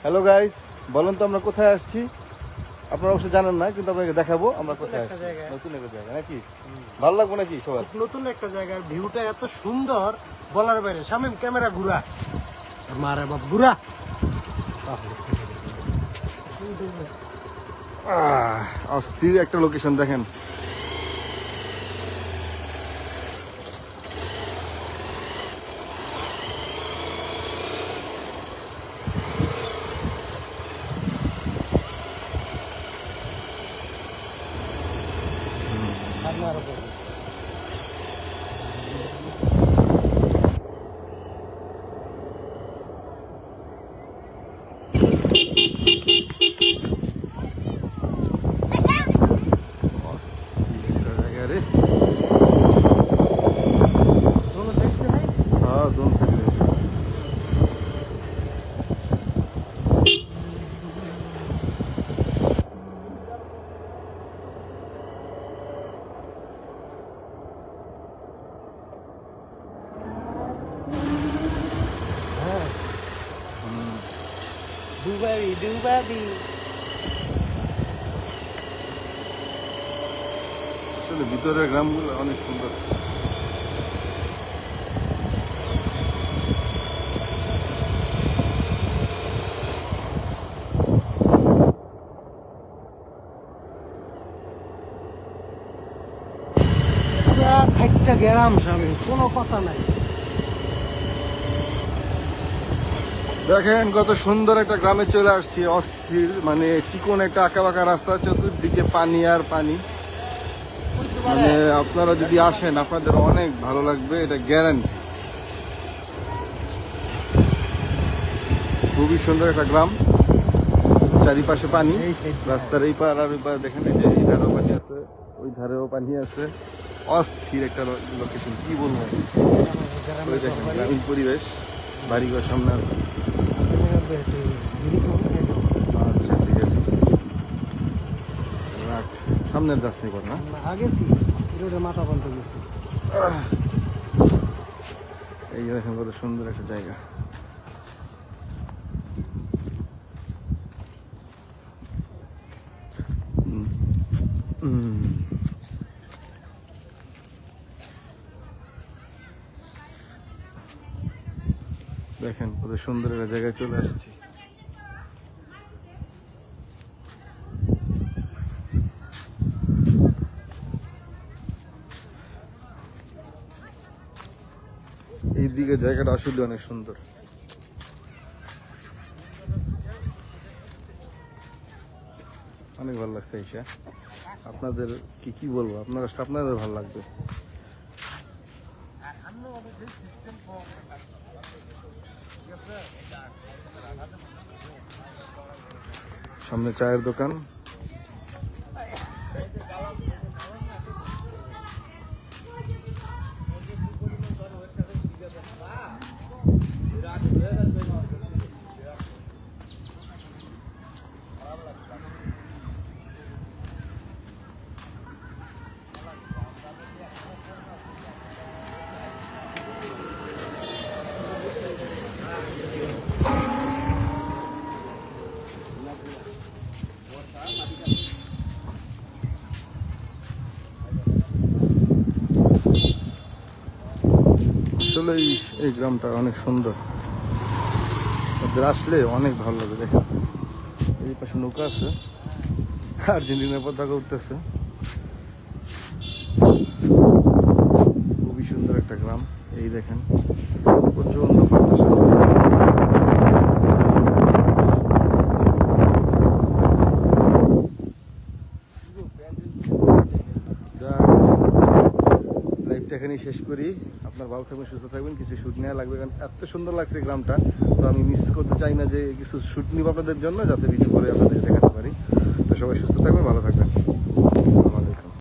Hello guys, বলেন তো আমরা কোথায় আসছি? আপনারা অবশ্যই জানেন না, কিন্তু আপনাকে দেখাবো আমরা কোথায় আসছি। নতুন একটা জায়গা নাকি? ভালো লাগবে নাকি সবার? নতুন একটা জায়গার ভিউটা এত সুন্দর বলার বাইরে। শামিম ক্যামেরা ঘুরা, মারে বাপ ঘুরা। অস্থির একটা লোকেশন দেখেন। रे दोनों साइड से है। हाँ दोनों साइड में। दुबारी दुबारी আসলে ভিতরের গ্রামগুলো অনেক সুন্দর। একটা গ্রাম শামিম, কোনো কথা নাই। দেখেন কত সুন্দর একটা গ্রামে চলে আসছি। অস্থির, মানে চিকন একটা আঁকা বাঁকা রাস্তা, চতুর্দিকে পানি আর পানি। মানে আপনারা যদি আসেন আপনাদের অনেক ভালো লাগবে, এটা গ্যারান্টি। খুবই সুন্দর একটা গ্রাম, চারিপাশে পানি, রাস্তার এই পার আর ওই পার দেখেন, এই যে এই ধারেও পানি আছে, ওই ধারেও পানি আছে। অস্থির একটা লোকেশন, কি বলবো। ওই দেখেন গ্রামীণ পরিবেশ, বাড়িঘর সামনে আছে। আচ্ছা ঠিক আছে, রাখ, সামনের যাস নি না। আগে রোডে মাথা বন্ধ গেছে। এই দেখেন কত সুন্দর একটা জায়গা। দেখেন কত সুন্দর একটা জায়গায় চলে আসছি। এই দিকে জায়গাটা আসলে অনেক সুন্দর। অনেক ভালো লাগছে ঈশা। আপনাদের কি বলবো, আপনাদের ভালো লাগবে। সামনে চায়ের দোকান। আসলে এই গ্রামটা অনেক সুন্দর, আসলে অনেক ভালো লাগে। দেখেন এই পাশে নৌকা আছে, আর্জেন্টিনার পতাকা উঠতেছে। খুবই সুন্দর একটা গ্রাম। এই দেখেন প্রচন্ড বাতাস আছে। লাইভটা এখানেই শেষ করি। আপনার ভালো থাকবেন, সুস্থ থাকবেন। কিছু শুট নেওয়া লাগবে, কারণ এত সুন্দর লাগছে গ্রামটা, তো আমি মিস করতে চাই না যে কিছু শুট নিব আপনাদের জন্য, যাতে ভিডিও করে আপনাদের দেখাতে পারি। তো সবাই সুস্থ থাকবেন, ভালো থাকবেন।